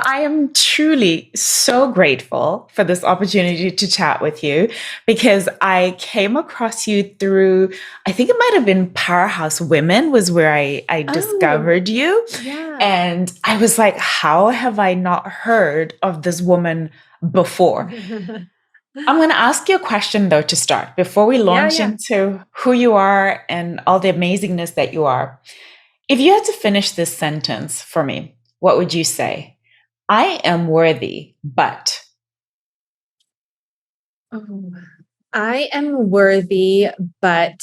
I am truly so grateful for this opportunity to chat with you because I came across you through, I think it might have been Powerhouse Women was where I Oh, discovered you. yeah. And I was like, how have I not heard of this woman before? I'm going to ask you a question though to start before we Yeah, launch yeah. into who you are and all the amazingness that you are. If you had to finish this sentence for me, what would you say? I am worthy, but Oh, I am worthy, but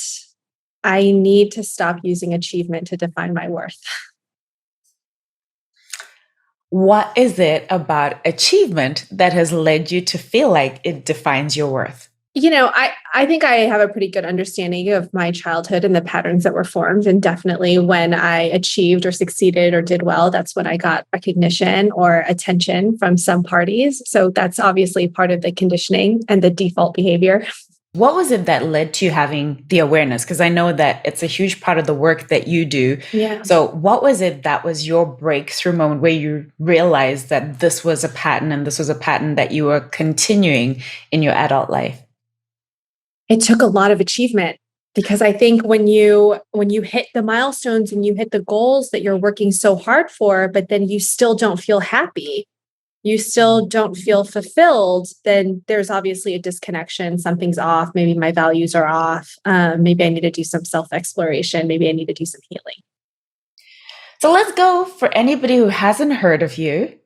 I need to stop using achievement to define my worth. what is it about achievement that has led you to feel like it defines your worth? I think I have a pretty good understanding of my childhood and the patterns that were formed. And definitely when I achieved or succeeded or did well, that's when I got recognition or attention from some parties. So that's obviously part of the conditioning and the default behavior. What was it that led to you having the awareness? Because I know that it's a huge part of the work that you do. Yeah. So, what was it that was your breakthrough moment where you realized that this was a pattern and this was a pattern that you were continuing in your adult life? It took a lot of achievement because I think when you hit the milestones and you hit the goals that you're working so hard for, but then you still don't feel happy, you still don't feel fulfilled, then there's obviously a disconnection. Something's off. Maybe my values are off. Maybe I need to do some self exploration. Maybe I need to do some healing. So, let's go for anybody who hasn't heard of you.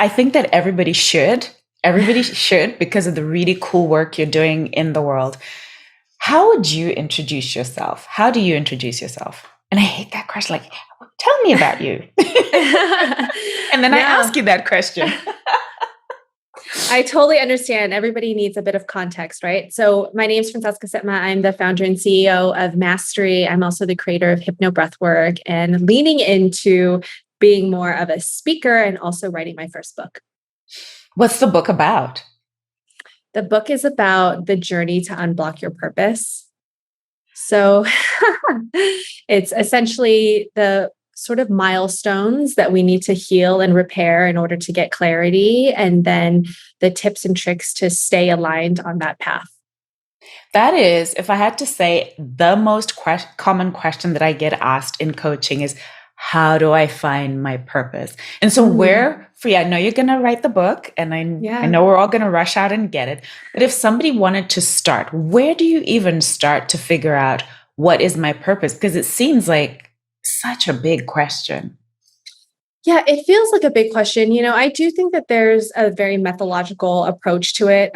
I think that everybody should. Everybody should because of the really cool work you're doing in the world. How would you introduce yourself? How do you introduce yourself? And I hate that question. Like, tell me about you. And then I ask No, you that question. I totally understand. Everybody needs a bit of context, right? So, my name's Francesca Sitma. I'm the founder and CEO of Mastery. I'm also the creator of Hypno Breathwork and leaning into being more of a speaker and also writing my first book. What's the book about? The book is about the journey to unblock your purpose. So, it's essentially the sort of milestones that we need to heal and repair in order to get clarity, and then the tips and tricks to stay aligned on that path. That is, if I had to say, the most common question that I get asked in coaching is, how do I find my purpose? And so, Mhm. where for you, I know you're going to write the book, and I Yeah. know we're all going to rush out and get it. But if somebody wanted to start, where do you even start to figure out what is my purpose? Because it seems like such a big question. Yeah, it feels like a big question. I do think that there's a very methodological approach to it.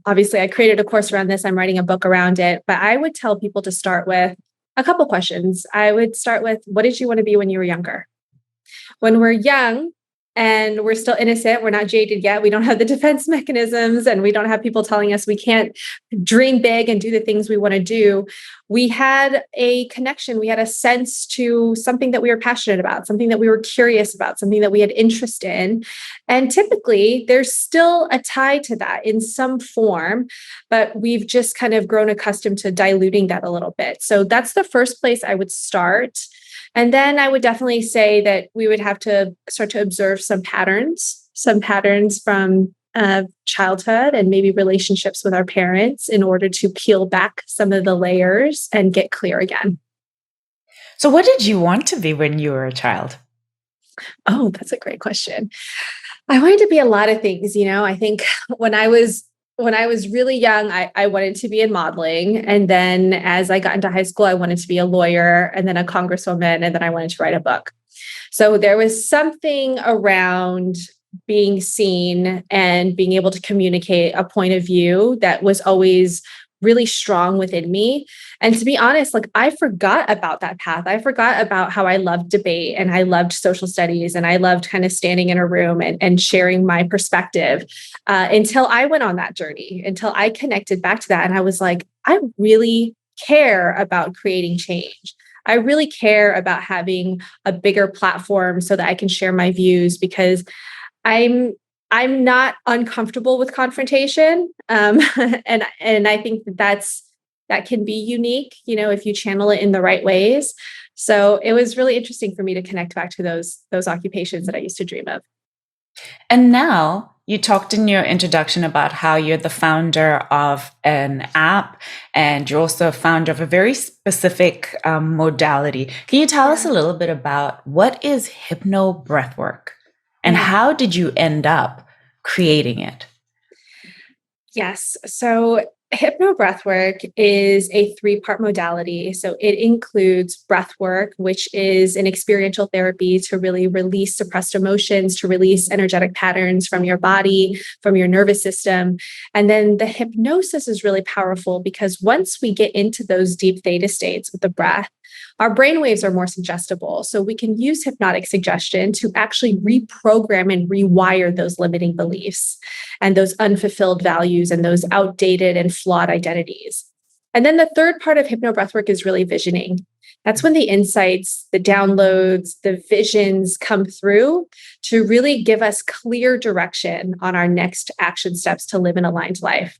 Obviously, I created a course around this. I'm writing a book around it, but I would tell people to start with a couple questions. I would start with, what did you want to be when you were younger? When we're young and we're still innocent, we're not jaded yet, we don't have the defense mechanisms, and we don't have people telling us we can't dream big and do the things we want to do. We had a connection, we had a sense to something that we were passionate about, something that we were curious about, something that we had interest in. And typically, there's still a tie to that in some form, but we've just kind of grown accustomed to diluting that a little bit. So that's the first place I would start. And then I would definitely say that we would have to start to observe some patterns from childhood and maybe relationships with our parents in order to peel back some of the layers and get clear again. So, what did you want to be when you were a child? Oh, that's a great question. I wanted to be a lot of things. I think when I was when I was really young, I wanted to be in modeling. And then as I got into high school, I wanted to be a lawyer and then a congresswoman, and then I wanted to write a book. So there was something around being seen and being able to communicate a point of view that was always really strong within me. And to be honest, like I forgot about that path. I forgot about how I loved debate and I loved social studies and I loved kind of standing in a room and sharing my perspective until I went on that journey, until I connected back to that. And I was like, I really care about creating change. I really care about having a bigger platform so that I can share my views because I'm I'm not uncomfortable with confrontation, and I think that can be unique, if you channel it in the right ways. So it was really interesting for me to connect back to those occupations that I used to dream of. And now you talked in your introduction about how you're the founder of an app and you're also a founder of a very specific modality. Can you tell us Yeah. a little bit about what is hypno breathwork and Yeah. how did you end up creating it? Yes. So hypno breathwork is a three-part modality. So it includes breathwork, which is an experiential therapy to really release suppressed emotions, to release energetic patterns from your body, from your nervous system. And then the hypnosis is really powerful because once we get into those deep theta states with the breath, our brain waves are more suggestible. So we can use hypnotic suggestion to actually reprogram and rewire those limiting beliefs and those unfulfilled values and those outdated and flawed identities. And then the third part of hypnobreathwork is really visioning. That's when the insights, the downloads, the visions come through to really give us clear direction on our next action steps to live an aligned life.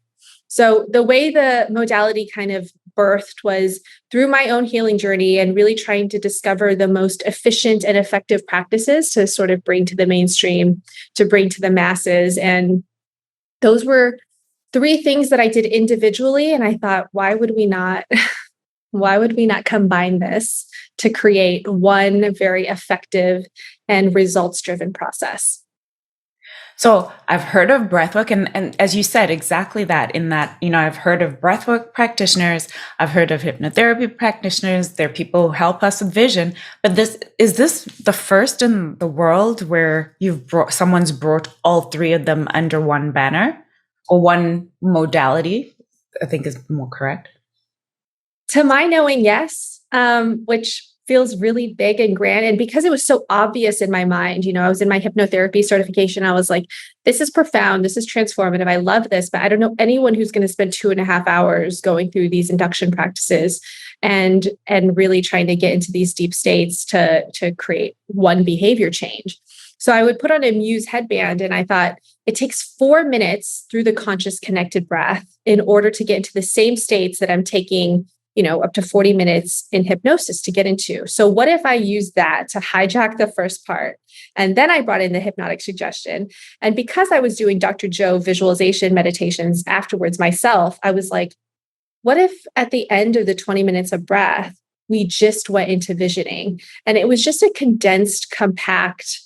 So the way the modality kind of birthed was through my own healing journey and really trying to discover the most efficient and effective practices to sort of bring to the mainstream, to bring to the masses. And those were three things that I did individually. And I thought, why would we not? Why would we not combine this to create one very effective and results driven process? So I've heard of breathwork and as you said, exactly that, in that, I've heard of breathwork practitioners, I've heard of hypnotherapy practitioners, there are people who help us with vision, but is this the first in the world where someone's brought all three of them under one banner or one modality, I think is more correct. To my knowing, yes, which feels really big and grand. And because it was so obvious in my mind, I was in my hypnotherapy certification. I was like, this is profound. This is transformative. I love this, but I don't know anyone who's going to spend 2.5 hours going through these induction practices and really trying to get into these deep states to create one behavior change. So I would put on a Muse headband and I thought, it takes 4 minutes through the conscious connected breath in order to get into the same states that I'm taking up to 40 minutes in hypnosis to get into. So what if I use that to hijack the first part? And then I brought in the hypnotic suggestion. And because I was doing Dr. Joe visualization meditations afterwards myself, I was like, what if at the end of the 20 minutes of breath, we just went into visioning? And it was just a condensed, compact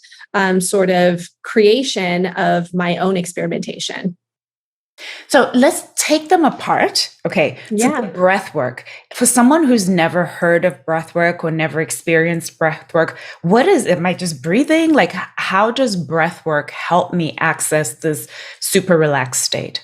sort of creation of my own experimentation. So let's take them apart. Okay. So the Yeah. breath work. For someone who's never heard of breath work or never experienced breath work, what is it? Am I just breathing? Like, how does breath work help me access this super relaxed state?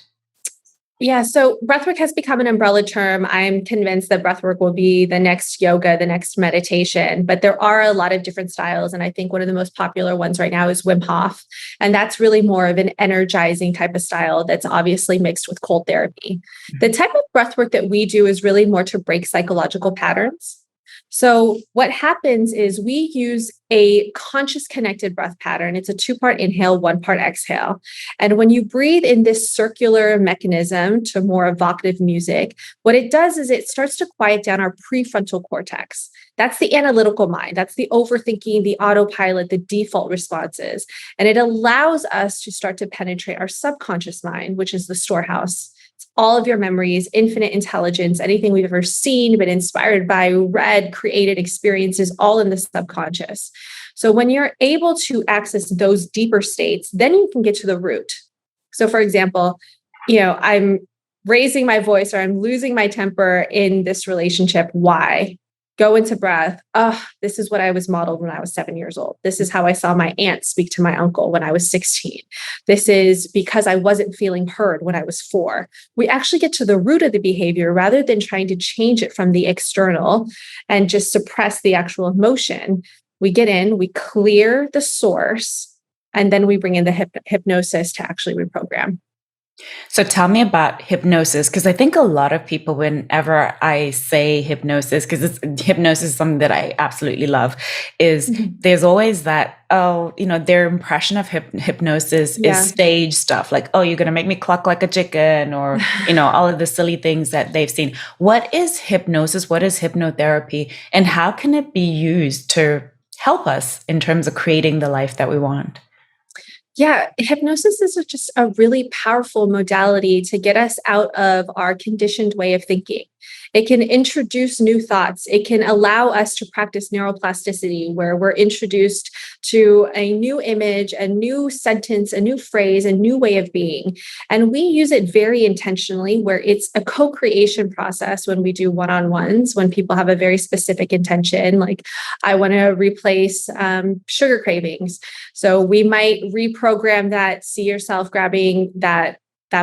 Yeah, so breathwork has become an umbrella term. I'm convinced that breathwork will be the next yoga, the next meditation, but there are a lot of different styles. And I think one of the most popular ones right now is Wim Hof. And that's really more of an energizing type of style that's obviously mixed with cold therapy. The type of breathwork that we do is really more to break psychological patterns. So, what happens is we use a conscious connected breath pattern. It's a two-part inhale, one-part exhale. And when you breathe in this circular mechanism to more evocative music, what it does is it starts to quiet down our prefrontal cortex. That's the analytical mind. That's the overthinking, the autopilot, the default responses. And it allows us to start to penetrate our subconscious mind, which is the storehouse. All of your memories, infinite intelligence, anything we've ever seen, been inspired by, read, created, experiences, all in the subconscious. So when you're able to access those deeper states, then you can get to the root. So for example, I'm raising my voice or I'm losing my temper in this relationship. Why? Go into breath. Oh, this is what I was modeled when I was 7 years old. This is how I saw my aunt speak to my uncle when I was 16. This is because I wasn't feeling heard when I was 4. We actually get to the root of the behavior rather than trying to change it from the external and just suppress the actual emotion. We get in, we clear the source, and then we bring in the hypnosis to actually reprogram. So tell me about hypnosis, because I think a lot of people, whenever I say hypnosis, because hypnosis is something that I absolutely love, is there's always that, their impression of hypnosis is Yeah. stage stuff, like, oh, you're going to make me cluck like a chicken, or, all of the silly things that they've seen. What is hypnosis? What is hypnotherapy? And how can it be used to help us in terms of creating the life that we want? Yeah, hypnosis is just a really powerful modality to get us out of our conditioned way of thinking. It can introduce new thoughts. It can allow us to practice neuroplasticity, where we're introduced to a new image, a new sentence, a new phrase, a new way of being. And we use it very intentionally, where it's a co creation process when we do one on ones, when people have a very specific intention, like, I want to replace sugar cravings. So we might reprogram that, see yourself grabbing that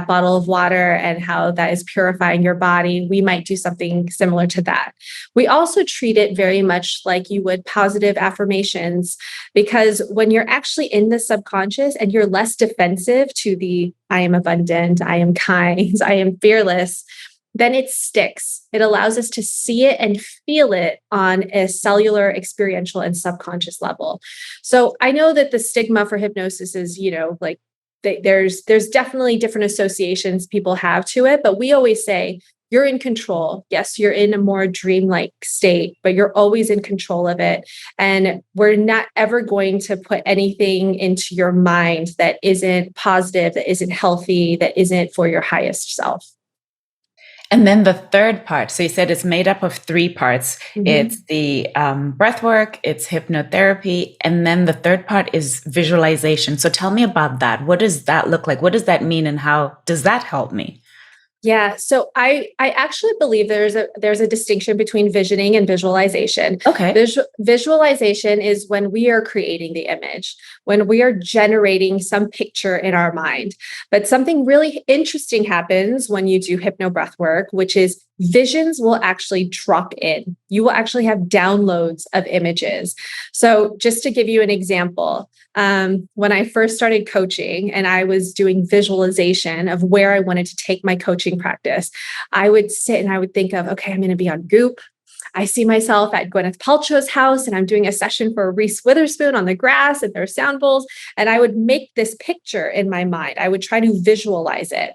bottle of water and how that is purifying your body. We might do something similar to that. We also treat it very much like you would positive affirmations, because when you're actually in the subconscious and you're less defensive to the I am abundant, I am kind, I am fearless, then it sticks. It allows us to see it and feel it on a cellular, experiential, and subconscious level. So I know that the stigma for hypnosis is, like, there's definitely different associations people have to it, but we always say you're in control. Yes, you're in a more dreamlike state, but you're always in control of it. And we're not ever going to put anything into your mind that isn't positive, that isn't healthy, that isn't for your highest self. And then the third part, so you said it's made up of three parts. Mhm. It's the breath work, it's hypnotherapy, and then the third part is visualization. So tell me about that. What does that look like? What does that mean, and how does that help me? Yeah, so I actually believe there's a distinction between visioning and visualization. Okay. Visualization is when we are creating the image, when we are generating some picture in our mind. But something really interesting happens when you do hypno breath work, which is visions will actually drop in. You will actually have downloads of images. So just to give you an example, when I first started coaching and I was doing visualization of where I wanted to take my coaching practice, I would sit and I would think of, okay, I'm going to be on Goop. I see myself at Gwyneth Paltrow's house and I'm doing a session for Reese Witherspoon on the grass and there's sound bowls. And I would make this picture in my mind. I would try to visualize it.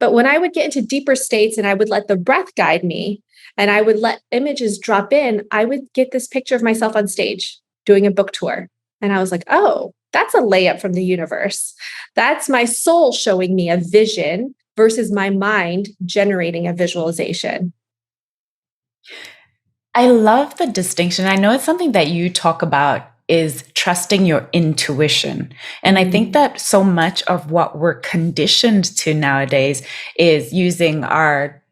But when I would get into deeper states and I would let the breath guide me and I would let images drop in, I would get this picture of myself on stage doing a book tour. And I was like, oh, that's a layup from the universe. That's my soul showing me a vision versus my mind generating a visualization. I love the distinction. I know it's something that you talk about is trusting your intuition. And I think Mm. that so much of what we're conditioned to nowadays is using our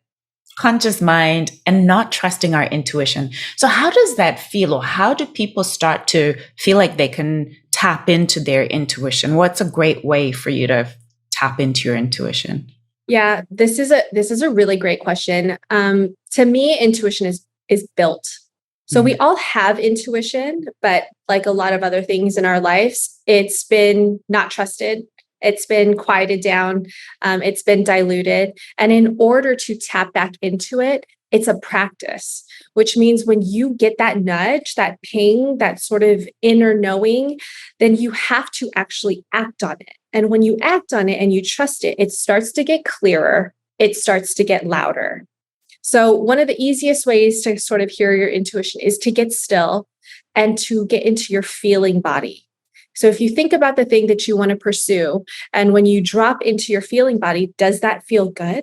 conscious mind and not trusting our intuition. So how does that feel, or how do people start to feel like they can tap into their intuition? What's a great way for you to tap into your intuition? Yeah, this is a really great question. To me, intuition is built. So we Mhm. all have intuition, but like a lot of other things in our lives, it's been not trusted. It's been quieted down. It's been diluted. And in order to tap back into it, it's a practice, which means when you get that nudge, that ping, that sort of inner knowing, then you have to actually act on it. And when you act on it and you trust it, it starts to get clearer, it starts to get louder. So, one of the easiest ways to sort of hear your intuition is to get still and to get into your feeling body. So, if you think about the thing that you want to pursue, and when you drop into your feeling body, does that feel good?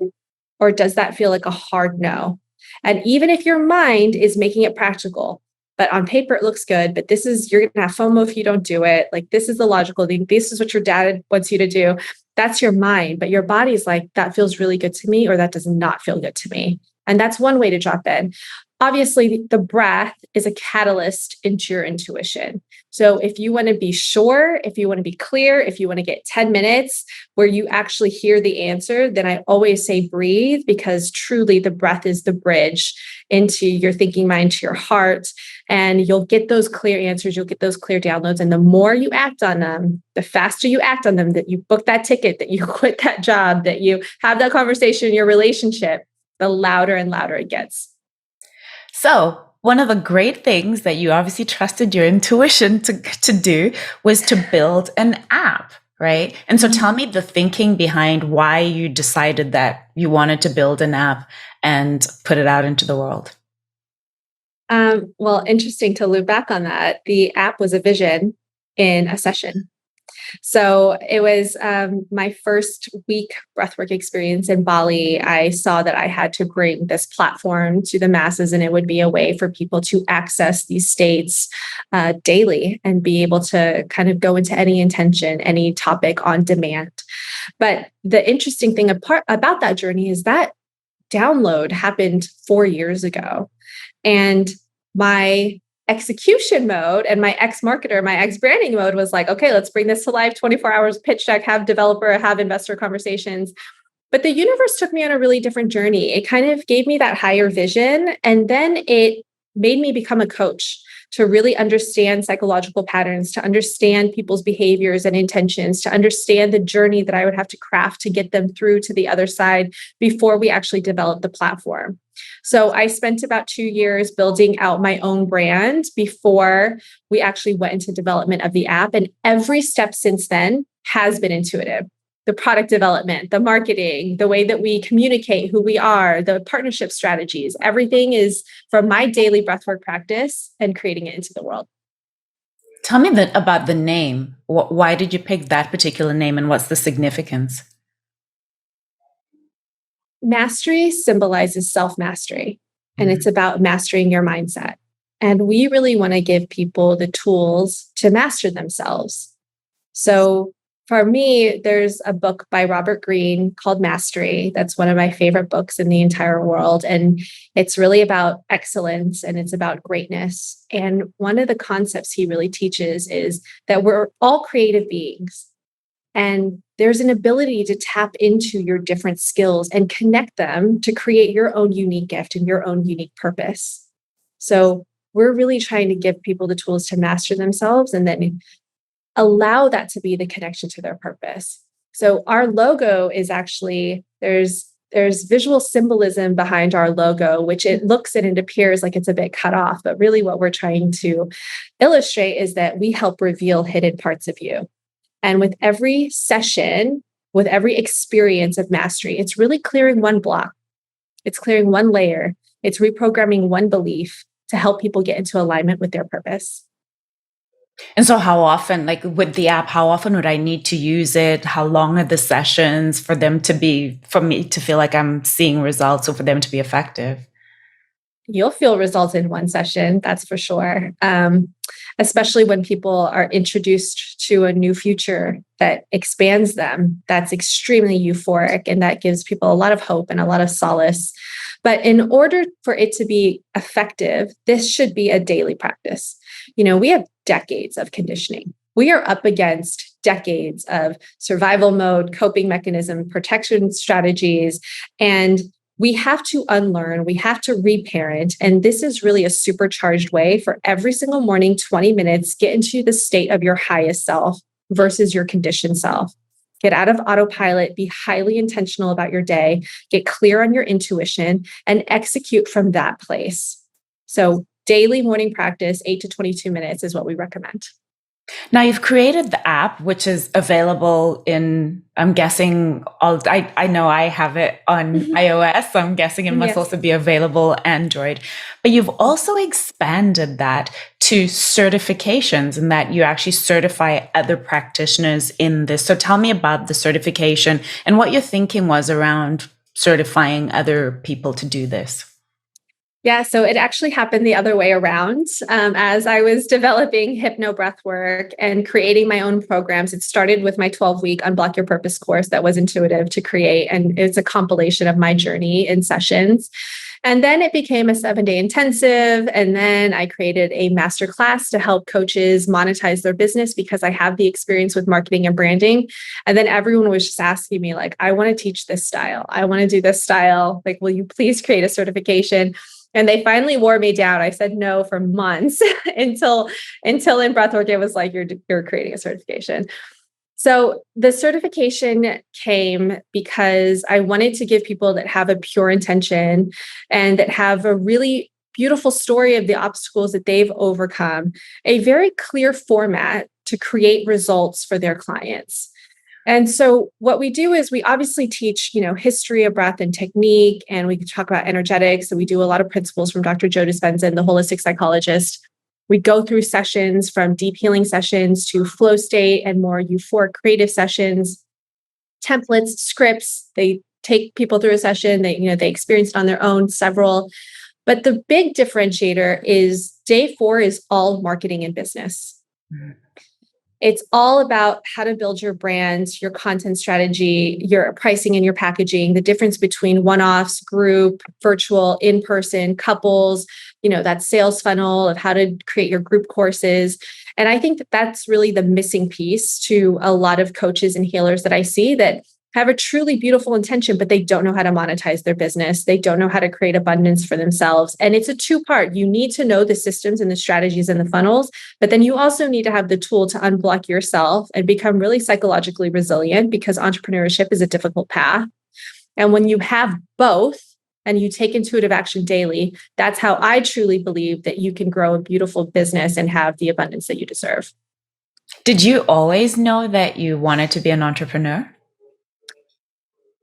Or does that feel like a hard no? And even if your mind is making it practical, but on paper it looks good, but this is, you're going to have FOMO if you don't do it. Like, this is the logical thing. This is what your dad wants you to do. That's your mind. But your body's like, that feels really good to me, or that does not feel good to me. And that's one way to drop in. Obviously, the breath is a catalyst into your intuition. So if you want to be sure, if you want to be clear, if you want to get 10 minutes where you actually hear the answer, then I always say breathe, because truly the breath is the bridge into your thinking mind, to your heart. And you'll get those clear answers, you'll get those clear downloads. And the more you act on them, the faster you act on them, that you book that ticket, that you quit that job, that you have that conversation in your relationship, the louder and louder it gets. So, one of the great things that you obviously trusted your intuition to do was to build an app, right? And so tell me the thinking behind why you decided that you wanted to build an app and put it out into the world. Well, interesting to loop back on that. The app was a vision in a session. So it was my first week breathwork experience in Bali. I saw that I had to bring this platform to the masses, and it would be a way for people to access these states daily and be able to kind of go into any intention, any topic on demand. But the interesting thing about that journey is that download happened 4 years ago. And my execution mode and my ex-marketer, my ex-branding mode was like, okay, let's bring this to life, 24 hours pitch deck, have developer, have investor conversations. But the universe took me on a really different journey. It kind of gave me that higher vision. And then it made me become a coach to really understand psychological patterns, to understand people's behaviors and intentions, to understand the journey that I would have to craft to get them through to the other side before we actually developed the platform. So I spent about 2 years building out my own brand before we actually went into development of the app. And every step since then has been intuitive. The product development, the marketing, the way that we communicate who we are, the partnership strategies, everything is from my daily breathwork practice and creating it into the world. Tell me about the name. Why did you pick that particular name, and what's the significance? Mastery symbolizes self-mastery, and it's about mastering your mindset. And we really want to give people the tools to master themselves. So for me, there's a book by Robert Greene called Mastery. That's one of my favorite books in the entire world. And it's really about excellence and it's about greatness. And one of the concepts he really teaches is that we're all creative beings. And there's an ability to tap into your different skills and connect them to create your own unique gift and your own unique purpose. So we're really trying to give people the tools to master themselves and then allow that to be the connection to their purpose. So our logo is actually, there's visual symbolism behind our logo, which it looks and it appears like it's a bit cut off. But really what we're trying to illustrate is that we help reveal hidden parts of you. And with every session, with every experience of mastery, it's really clearing one block. It's clearing one layer. It's reprogramming one belief to help people get into alignment with their purpose. And so how often, like with the app, how often would I need to use it? How long are the sessions for me to feel like I'm seeing results or for them to be effective? You'll feel results in one session, that's for sure. Especially when people are introduced to a new future that expands them. That's extremely euphoric and that gives people a lot of hope and a lot of solace. But in order for it to be effective, this should be a daily practice. We have decades of conditioning. We are up against decades of survival mode, coping mechanism, protection strategies, and we have to unlearn, we have to reparent. And this is really a supercharged way for every single morning, 20 minutes, get into the state of your highest self versus your conditioned self. Get out of autopilot, be highly intentional about your day, get clear on your intuition, and execute from that place. So daily morning practice, 8 to 22 minutes is what we recommend. Now you've created the app, which is available in, I'm guessing, I know I have it on iOS, so I'm guessing it must also be available Android. But you've also expanded that to certifications and that you actually certify other practitioners in this. So tell me about the certification and what your thinking was around certifying other people to do this. Yeah, so it actually happened the other way around. As I was developing hypno breathwork and creating my own programs, it started with my 12-week Unblock Your Purpose course that was intuitive to create. And it's a compilation of my journey in sessions. And then it became a 7-day intensive. And then I created a masterclass to help coaches monetize their business because I have the experience with marketing and branding. And then everyone was just asking me, like, I want to teach this style. I want to do this style. Like, will you please create a certification? And they finally wore me down. I said no for months until in breathwork, it was like, you're creating a certification. So the certification came because I wanted to give people that have a pure intention and that have a really beautiful story of the obstacles that they've overcome, a very clear format to create results for their clients. And so what we do is we obviously teach, history of breath and technique, and we can talk about energetics. So we do a lot of principles from Dr. Joe Dispenza, the holistic psychologist. We go through sessions from deep healing sessions to flow state and more euphoric creative sessions, templates, scripts. They take people through a session. They experience it on their own, several. But the big differentiator is day 4 is all marketing and business. Mm-hmm. It's all about how to build your brand, your content strategy, your pricing and your packaging, the difference between one-offs, group, virtual, in-person, couples, that sales funnel of how to create your group courses. And I think that that's really the missing piece to a lot of coaches and healers that I see that have a truly beautiful intention, but they don't know how to monetize their business. They don't know how to create abundance for themselves. And it's a 2-part. You need to know the systems and the strategies and the funnels, but then you also need to have the tool to unblock yourself and become really psychologically resilient, because entrepreneurship is a difficult path. And when you have both and you take intuitive action daily, that's how I truly believe that you can grow a beautiful business and have the abundance that you deserve. Did you always know that you wanted to be an entrepreneur?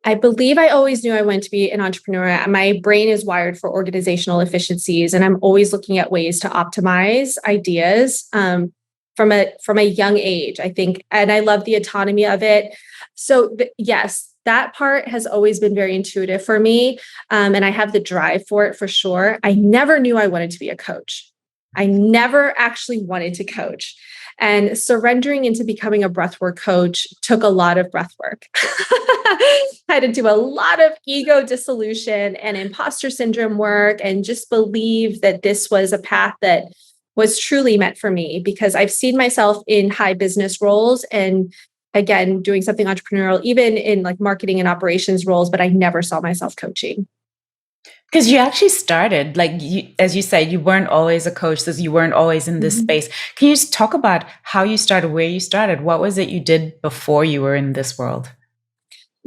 I believe I always knew I wanted to be an entrepreneur. My brain is wired for organizational efficiencies, and I'm always looking at ways to optimize ideas from a young age, I think. And I love the autonomy of it. So yes, that part has always been very intuitive for me. And I have the drive for it for sure. I never knew I wanted to be a coach. I never actually wanted to coach. And surrendering into becoming a breathwork coach took a lot of breathwork. I had to do a lot of ego dissolution and imposter syndrome work, and just believe that this was a path that was truly meant for me, because I've seen myself in high business roles and, again, doing something entrepreneurial, even in like marketing and operations roles, but I never saw myself coaching. Because you actually started, as you said, you weren't always a coach, so you weren't always in this space. Can you just talk about how you started, where you started? What was it you did before you were in this world?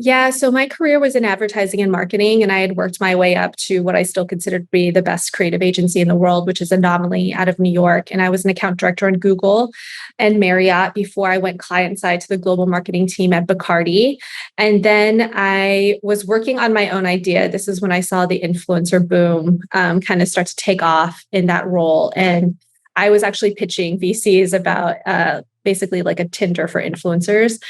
Yeah, so my career was in advertising and marketing, and I had worked my way up to what I still consider to be the best creative agency in the world, which is Anomaly out of New York. And I was an account director on Google and Marriott before I went client side to the global marketing team at Bacardi. And then I was working on my own idea. This is when I saw the influencer boom kind of start to take off in that role. And I was actually pitching VCs about basically like a Tinder for influencers.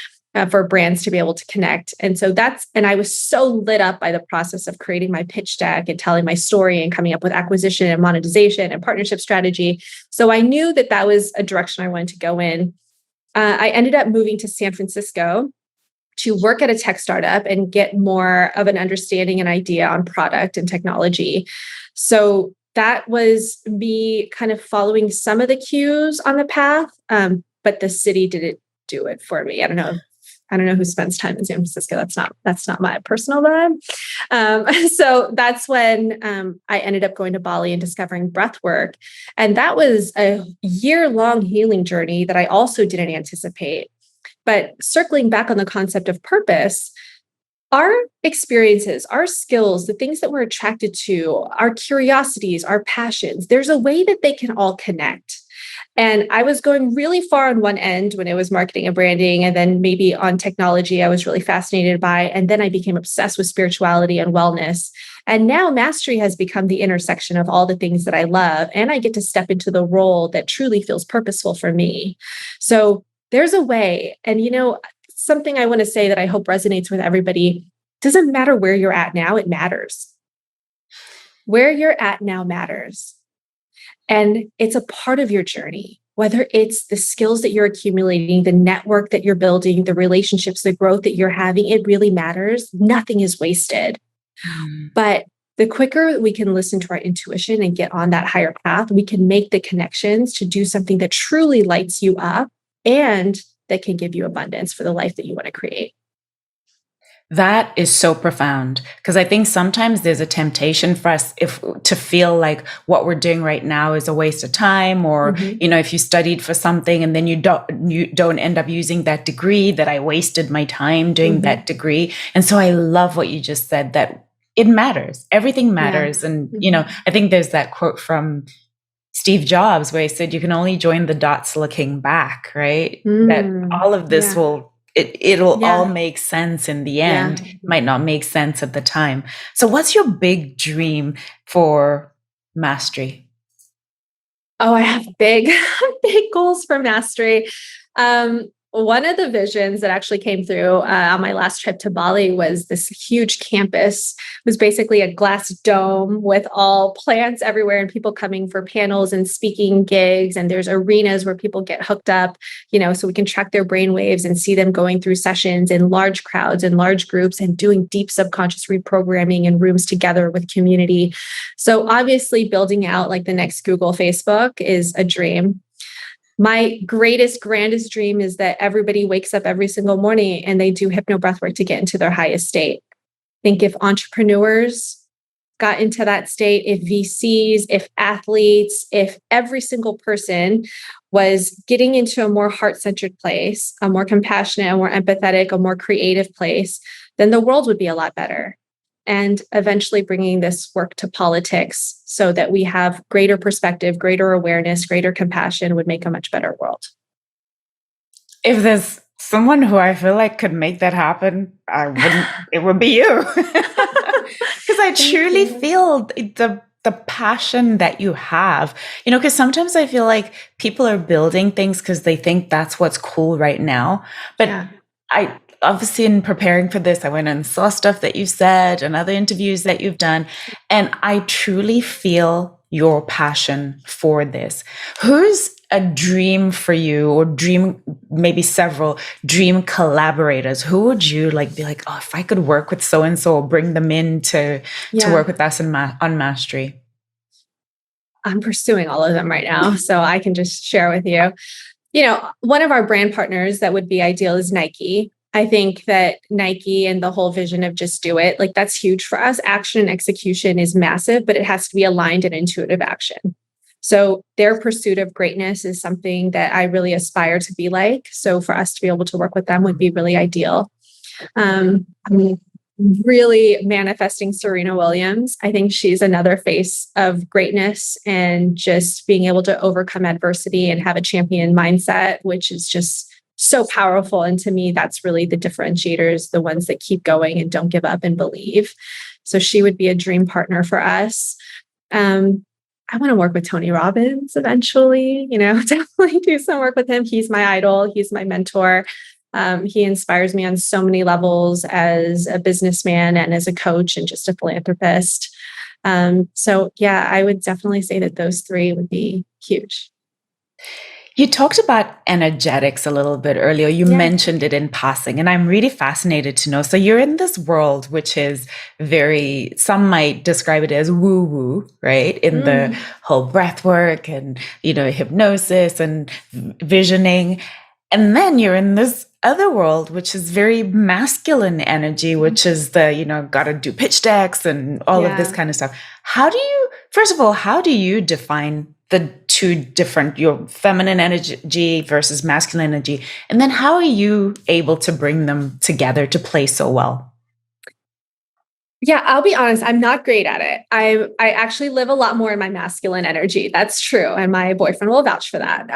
For brands to be able to connect. And so and I was so lit up by the process of creating my pitch deck and telling my story and coming up with acquisition and monetization and partnership strategy. So I knew that that was a direction I wanted to go in. I ended up moving to San Francisco to work at a tech startup and get more of an understanding and idea on product and technology. So that was me kind of following some of the cues on the path, but the city didn't do it for me. I don't know who spends time in San Francisco. That's not my personal vibe. So that's when I ended up going to Bali and discovering breath work. And that was a year-long healing journey that I also didn't anticipate. But circling back on the concept of purpose, our experiences, our skills, the things that we're attracted to, our curiosities, our passions, there's a way that they can all connect. And I was going really far on one end when it was marketing and branding, and then maybe on technology, I was really fascinated by. And then I became obsessed with spirituality and wellness. And now mastery has become the intersection of all the things that I love. And I get to step into the role that truly feels purposeful for me. So there's a way. And, something I want to say that I hope resonates with everybody: doesn't matter where you're at now, it matters. Where you're at now matters. And it's a part of your journey, whether it's the skills that you're accumulating, the network that you're building, the relationships, the growth that you're having. It really matters. Nothing is wasted. But the quicker we can listen to our intuition and get on that higher path, we can make the connections to do something that truly lights you up and that can give you abundance for the life that you want to create. That is so profound, because I think sometimes there's a temptation for us to feel like what we're doing right now is a waste of time, or if you studied for something and then you don't end up using that degree, that I wasted my time doing that degree. And so I love what you just said, that it matters. Everything matters. Yeah. And I think there's that quote from Steve Jobs where he said, "You can only join the dots looking back," right? That all of this it'll all make sense in the end. It might not make sense at the time. So what's your big dream for mastery? Oh, I have big, big goals for mastery. One of the visions that actually came through on my last trip to Bali was this huge campus. It was basically a glass dome with all plants everywhere and people coming for panels and speaking gigs. And there's arenas where people get hooked up, so we can track their brain waves and see them going through sessions in large crowds and large groups and doing deep subconscious reprogramming in rooms together with community. So obviously building out like the next Google, Facebook is a dream. My greatest, grandest dream is that everybody wakes up every single morning and they do hypno breathwork to get into their highest state. I think if entrepreneurs got into that state, if VCs, if athletes, if every single person was getting into a more heart-centered place, a more compassionate, a more empathetic, a more creative place, then the world would be a lot better. And eventually bringing this work to politics so that we have greater perspective, greater awareness, greater compassion would make a much better world. If there's someone who I feel like could make that happen, it would be you. Because I truly feel the passion that you have, because sometimes I feel like people are building things because they think that's what's cool right now. But yeah. I obviously, in preparing for this, I went and saw stuff that you've said and other interviews that you've done. And I truly feel your passion for this. Who's a dream for you, or maybe several dream collaborators? Who would you be like, oh, if I could work with so-and-so or bring them in to work with us on Mastery? I'm pursuing all of them right now, so I can just share with you. One of our brand partners that would be ideal is Nike. I think that Nike and the whole vision of just do it, that's huge for us. Action and execution is massive, but it has to be aligned in intuitive action. So their pursuit of greatness is something that I really aspire to be like. So for us to be able to work with them would be really ideal. I'm really manifesting Serena Williams. I think she's another face of greatness and just being able to overcome adversity and have a champion mindset, which is just so powerful. And to me, that's really the differentiators, the ones that keep going and don't give up and believe. So she would be a dream partner for us. I want to work with Tony Robbins eventually, definitely do some work with him. He's my idol. He's my mentor. He inspires me on so many levels as a businessman and as a coach and just a philanthropist. So yeah, I would definitely say that those three would be huge. You talked about energetics a little bit earlier. You mentioned it in passing, and I'm really fascinated to know. So you're in this world, which is some might describe it as woo-woo, right? In the whole breath work and, hypnosis and visioning. And then you're in this other world, which is very masculine energy, which is got to do pitch decks and all of this kind of stuff. First of all, how do you define the two different, your feminine energy versus masculine energy? And then how are you able to bring them together to play so well? Yeah, I'll be honest, I'm not great at it. I actually live a lot more in my masculine energy. That's true. And my boyfriend will vouch for that.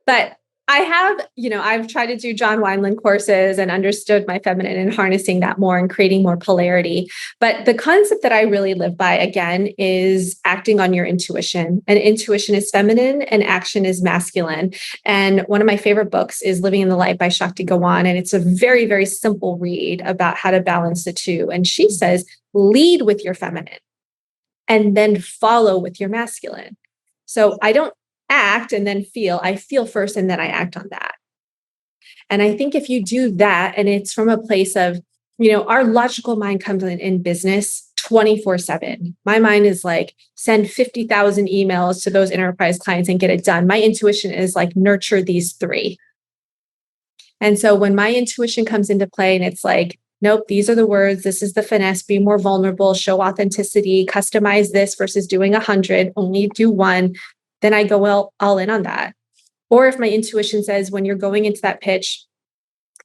But I have, I've tried to do John Wineland courses and understood my feminine and harnessing that more and creating more polarity. But the concept that I really live by, again, is acting on your intuition. And intuition is feminine and action is masculine. And one of my favorite books is Living in the Light by Shakti Gawan. And it's a very, very simple read about how to balance the two. And she says, lead with your feminine and then follow with your masculine. So I don't act and then feel. I feel first and then I act on that. And I think if you do that, and it's from a place of, our logical mind comes in business 24/7. My mind is like, send 50,000 emails to those enterprise clients and get it done. My intuition is like, nurture these three. And so when my intuition comes into play and it's like, nope, these are the words, this is the finesse, be more vulnerable, show authenticity, customize this versus doing 100, only do one, then I go all in on that. Or if my intuition says, when you're going into that pitch,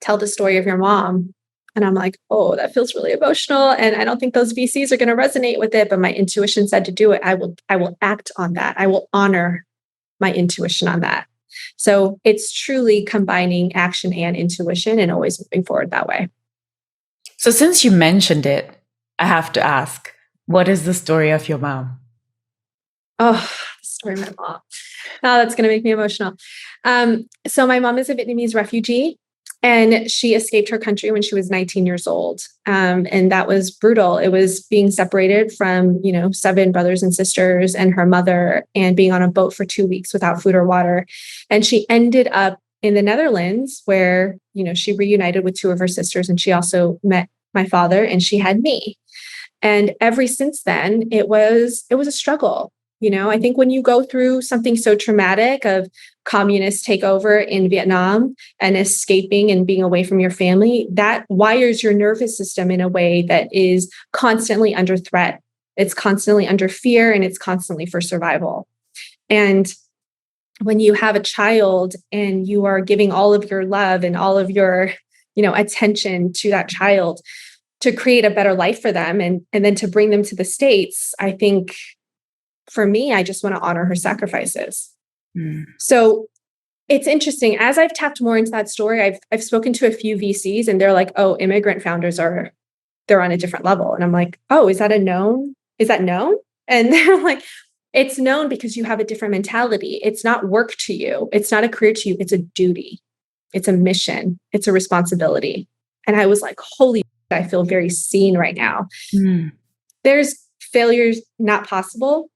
tell the story of your mom. And I'm like, oh, that feels really emotional. And I don't think those VCs are going to resonate with it, but my intuition said to do it. I will act on that. I will honor my intuition on that. So it's truly combining action and intuition and always moving forward that way. So since you mentioned it, I have to ask, what is the story of your mom? Oh, story of my mom. Oh, that's going to make me emotional. So my mom is a Vietnamese refugee, and she escaped her country when she was 19 years old. And that was brutal. It was being separated from, 7 brothers and sisters and her mother, and being on a boat for 2 weeks without food or water. And she ended up in the Netherlands where, she reunited with 2 of her sisters, and she also met my father, and she had me. And ever since then, it was a struggle. I think when you go through something so traumatic of communist takeover in Vietnam and escaping and being away from your family, that wires your nervous system in a way that is constantly under threat. It's constantly under fear, and it's constantly for survival. And when you have a child and you are giving all of your love and all of your, attention to that child to create a better life for them, and then to bring them to the States, I think for me, I just want to honor her sacrifices. So it's interesting. As I've tapped more into that story, I've spoken to a few VCs, and they're like, "Oh, immigrant founders they're on a different level." And I'm like, "Oh, is that a known? Is that known?" And they're like, "It's known because you have a different mentality. It's not work to you. It's not a career to you. It's a duty. It's a mission. It's a responsibility." And I was like, "Holy, I feel very seen right now." There's failures not possible.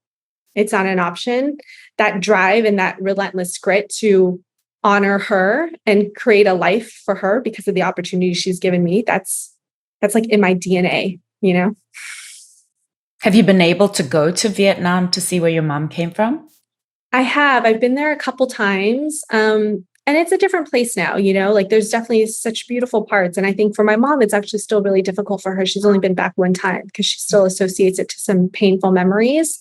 It's not an option. That drive and that relentless grit to honor her and create a life for her because of the opportunity she's given me, that's like in my DNA, Have you been able to go to Vietnam to see where your mom came from? I have. I've been there a couple times. And it's a different place now, like there's definitely such beautiful parts. And I think for my mom, it's actually still really difficult for her. She's only been back one time because she still associates it to some painful memories.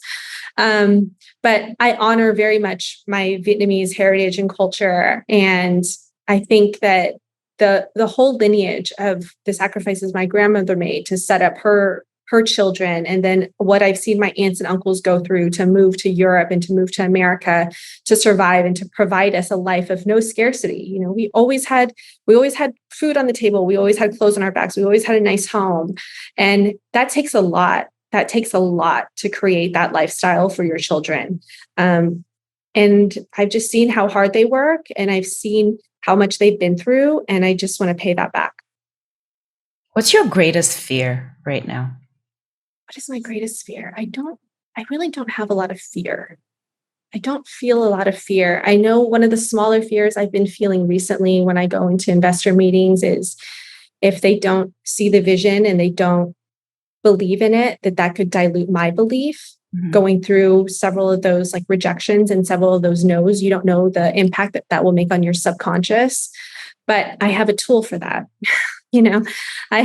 But I honor very much my Vietnamese heritage and culture. And I think that the whole lineage of the sacrifices my grandmother made to set up her children, and then what I've seen my aunts and uncles go through to move to Europe and to move to America to survive and to provide us a life of no scarcity. We always had food on the table. We always had clothes on our backs. We always had a nice home. And that takes a lot. That takes a lot to create that lifestyle for your children. And I've just seen how hard they work, and I've seen how much they've been through, and I just want to pay that back. What's your greatest fear right now? What is my greatest fear? I really don't have a lot of fear. I don't feel a lot of fear. I know one of the smaller fears I've been feeling recently when I go into investor meetings is if they don't see the vision and they don't believe in it, that could dilute my belief. Going through several of those like rejections and several of those no's, you don't know the impact that will make on your subconscious. But I have a tool for that. I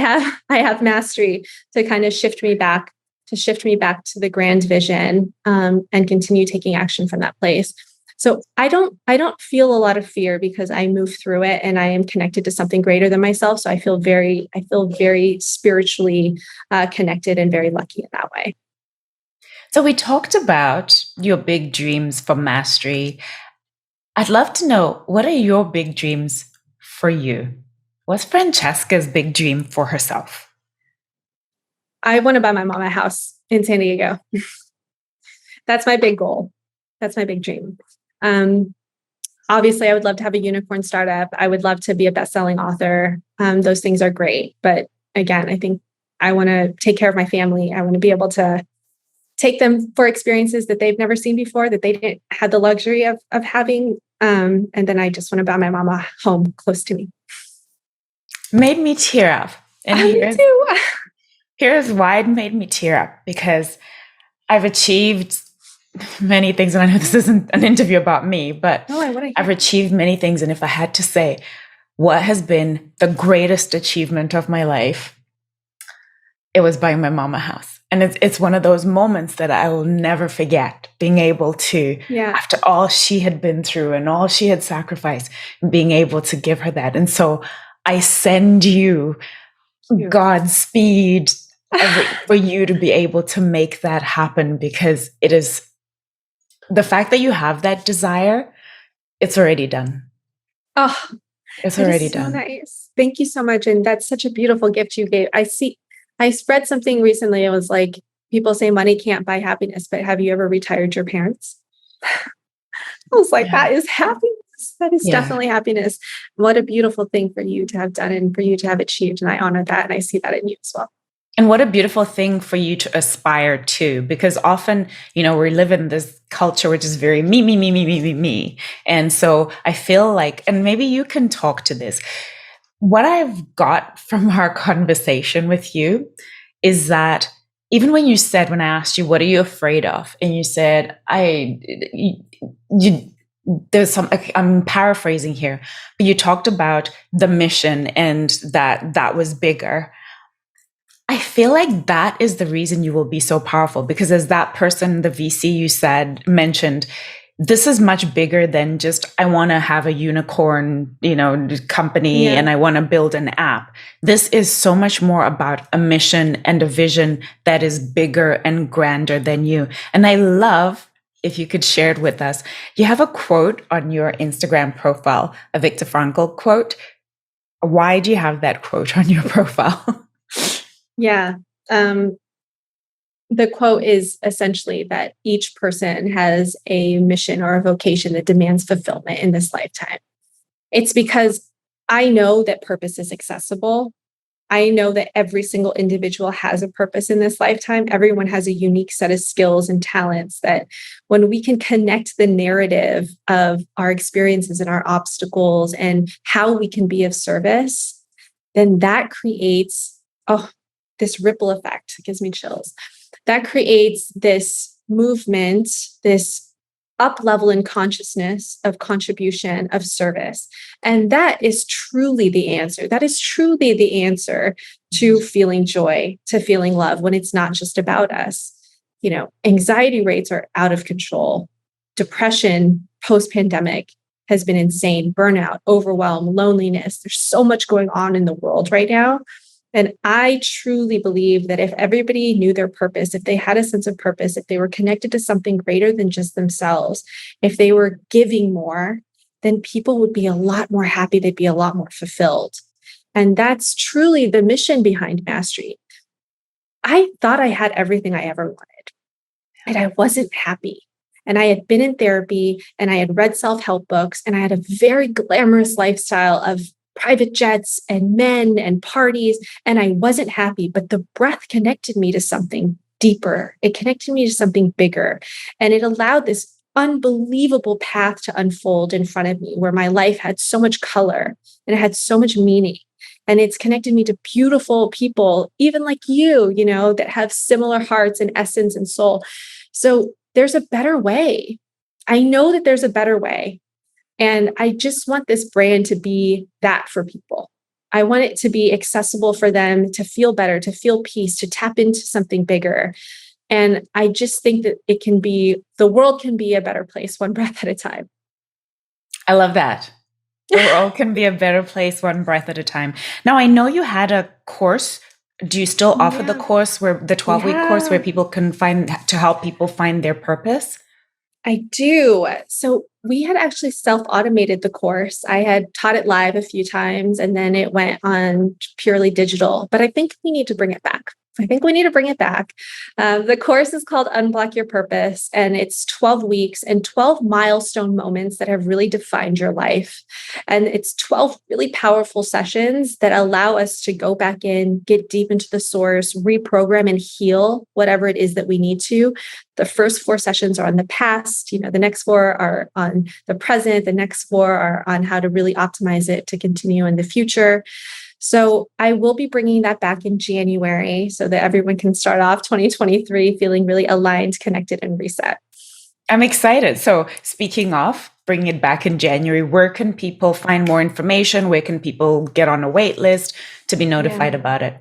have mastery to kind of shift me back to the grand vision, and continue taking action from that place. So I don't feel a lot of fear because I move through it and I am connected to something greater than myself. So I feel very spiritually connected and very lucky in that way. So we talked about your big dreams for mastery. I'd love to know, what are your big dreams for you? What's Francesca's big dream for herself? I want to buy my mom a house in San Diego. That's my big goal. That's my big dream. Obviously, I would love to have a unicorn startup. I would love to be a best-selling author. Those things are great. But again, I think I want to take care of my family. I want to be able to take them for experiences that they've never seen before, that they didn't have the luxury of having. And then I just want to buy my mama home close to me. Made me tear up. And me too. Here's why it made me tear up, because I've achieved many things. And I know this isn't an interview about me, but I've achieved many things. And if I had to say what has been the greatest achievement of my life, it was buying my mama a house. And it's one of those moments that I will never forget, being able to, after all she had been through and all she had sacrificed, being able to give her that. And so I send you Godspeed for you to be able to make that happen, because it is the fact that you have that desire, it's already done. Oh, it's already done. So nice. Thank you so much. And that's such a beautiful gift you gave. I read something recently. It was like, people say money can't buy happiness, but have you ever retired your parents? I was like, Yeah. that is happiness. That is Yeah. definitely happiness. What a beautiful thing for you to have done and for you to have achieved. And I honor that. And I see that in you as well. And what a beautiful thing for you to aspire to, because often, we live in this culture which is very me, me, me, me, me, me, me. And so I feel like, and maybe you can talk to this. What I've got from our conversation with you is that even when I asked you, what are you afraid of? And you said, you, there's some, I'm paraphrasing here, but you talked about the mission and that was bigger. I feel like that is the reason you will be so powerful, because as that person, the VC you said mentioned, this is much bigger than just, I want to have a unicorn, company Yeah. and I want to build an app. This is so much more about a mission and a vision that is bigger and grander than you. And I love, if you could share it with us, you have a quote on your Instagram profile, a Viktor Frankl quote. Why do you have that quote on your profile? Yeah. The quote is essentially that each person has a mission or a vocation that demands fulfillment in this lifetime. It's because I know that purpose is accessible. I know that every single individual has a purpose in this lifetime. Everyone has a unique set of skills and talents that when we can connect the narrative of our experiences and our obstacles and how we can be of service, then that creates, this ripple effect. It gives me chills. That creates this movement, this up level in consciousness of contribution, of service. And that is truly the answer. That is truly the answer to feeling joy, to feeling love when it's not just about us. Anxiety rates are out of control. Depression post pandemic has been insane. Burnout, overwhelm, loneliness. There's so much going on in the world right now. And I truly believe that if everybody knew their purpose, if they had a sense of purpose, if they were connected to something greater than just themselves, if they were giving more, then people would be a lot more happy. They'd be a lot more fulfilled. And that's truly the mission behind Mastery. I thought I had everything I ever wanted, and I wasn't happy. And I had been in therapy and I had read self-help books and I had a very glamorous lifestyle of private jets and men and parties. And I wasn't happy, but the breath connected me to something deeper. It connected me to something bigger. And it allowed this unbelievable path to unfold in front of me where my life had so much color and it had so much meaning. And it's connected me to beautiful people, even like you, that have similar hearts and essence and soul. So there's a better way. I know that there's a better way. And I just want this brand to be that for people. I want it to be accessible for them to feel better, to feel peace, to tap into something bigger. And I just think that the world can be a better place one breath at a time. I love that. The world can be a better place one breath at a time. Now, I know you had a course. Do you still offer the course where the 12-week course where people can to help people find their purpose? I do. So we had actually self-automated the course. I had taught it live a few times and then it went on purely digital, but I think we need to bring it back. The course is called Unblock Your Purpose, and it's 12 weeks and 12 milestone moments that have really defined your life. And it's 12 really powerful sessions that allow us to go back in, get deep into the source, reprogram and heal whatever it is that we need to. The first 4 sessions are on the past, the next 4 are on the present, the next 4 are on how to really optimize it to continue in the future. So I will be bringing that back in January so that everyone can start off 2023 feeling really aligned, connected, and reset. I'm excited. So speaking of bringing it back in January, where can people find more information? Where can people get on a wait list to be notified about it?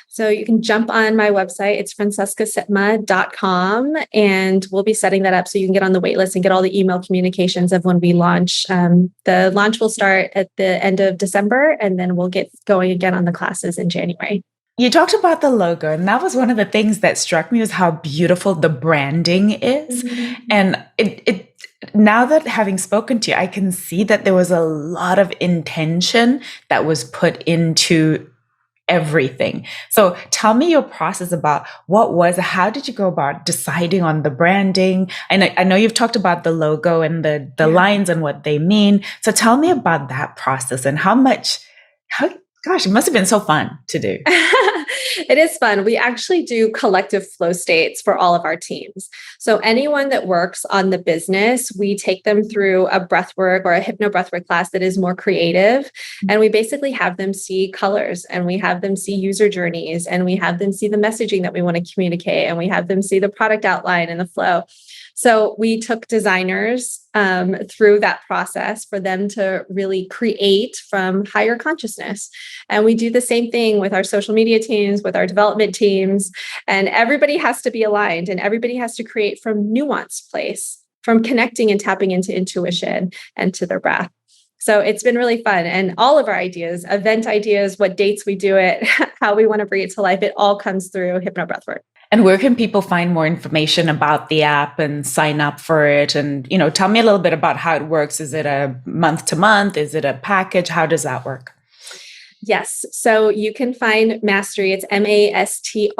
So you can jump on my website. It's francescasitma.com. And we'll be setting that up so you can get on the wait list and get all the email communications of when we launch. The launch will start at the end of December, and then we'll get going again on the classes in January. You talked about the logo, and that was one of the things that struck me was how beautiful the branding is. Mm-hmm. And it now that having spoken to you, I can see that there was a lot of intention that was put into everything. So tell me your process about how did you go about deciding on the branding? And I know you've talked about the logo and the lines and what they mean. So tell me about that process and gosh, it must have been so fun to do. It is fun. We actually do collective flow states for all of our teams. So anyone that works on the business, we take them through a breathwork or a hypno breathwork class that is more creative. And we basically have them see colors, and we have them see user journeys, and we have them see the messaging that we want to communicate, and we have them see the product outline and the flow. So we took designers through that process for them to really create from higher consciousness. And we do the same thing with our social media teams, with our development teams, and everybody has to be aligned, and everybody has to create from nuanced place, from connecting and tapping into intuition and to their breath. So it's been really fun. And all of our ideas, event ideas, what dates we do it, how we want to bring it to life, it all comes through Hypno Breathwork. And where can people find more information about the app and sign up for it? And, tell me a little bit about how it works. Is it a month to month? Is it a package? How does that work? Yes. So you can find Mastery. It's Mastry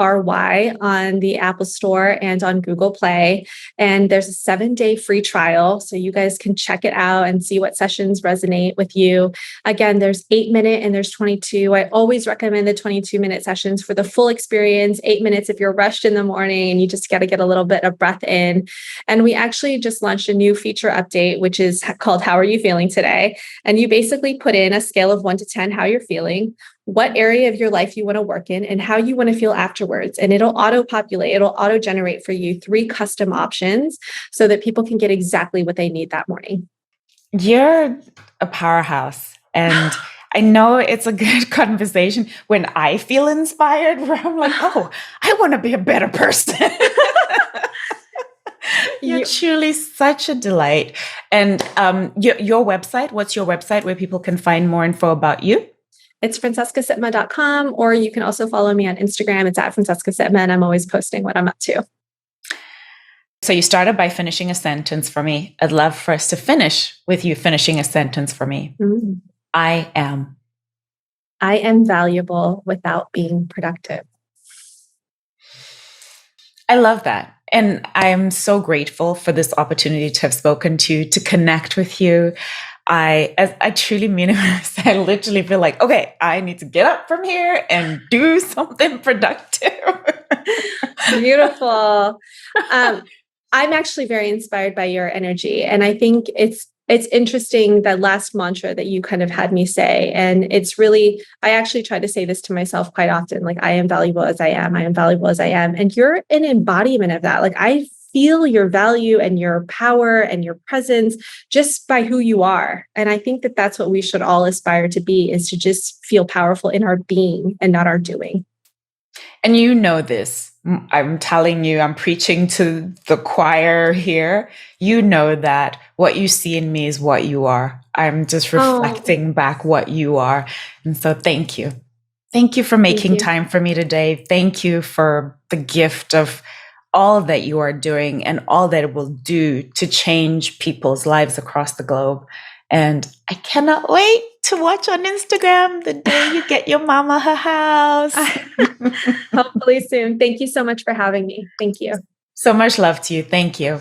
on the Apple Store and on Google Play. And there's a 7-day free trial. So you guys can check it out and see what sessions resonate with you. Again, there's 8-minute and there's 22. I always recommend the 22-minute sessions for the full experience. 8 minutes if you're rushed in the morning and you just got to get a little bit of breath in. And we actually just launched a new feature update, which is called How Are You Feeling Today? And you basically put in a scale of 1 to 10, how you're feeling, what area of your life you want to work in, and how you want to feel afterwards. And it'll auto-populate, it'll auto-generate for you 3 custom options so that people can get exactly what they need that morning. You're a powerhouse. And I know it's a good conversation when I feel inspired, where I'm like, oh, I want to be a better person. You're truly such a delight. And your website, what's your website where people can find more info about you? It's francescasitma.com, or you can also follow me on Instagram. It's at francescasitma, and I'm always posting what I'm up to. So you started by finishing a sentence for me. I'd love for us to finish with you finishing a sentence for me. Mm. I am valuable without being productive. I love that. And I am so grateful for this opportunity to have spoken to you, to connect with you. I truly mean it. I literally feel like, okay, I need to get up from here and do something productive. Beautiful. I'm actually very inspired by your energy. And I think it's interesting, that last mantra that you kind of had me say. And it's really, I actually try to say this to myself quite often, like, I am valuable as I am. I am valuable as I am. And you're an embodiment of that. Like, I feel your value and your power and your presence just by who you are. And I think that that's what we should all aspire to be, is to just feel powerful in our being and not our doing. And this, I'm telling you, I'm preaching to the choir here. You know that what you see in me is what you are. I'm just reflecting back what you are. And so thank you. Thank you for making time for me today. Thank you for the gift of all that you are doing and all that it will do to change people's lives across the globe. And I cannot wait to watch on Instagram the day you get your mama her house. Hopefully soon. Thank you so much for having me. Thank you. So much love to you. Thank you.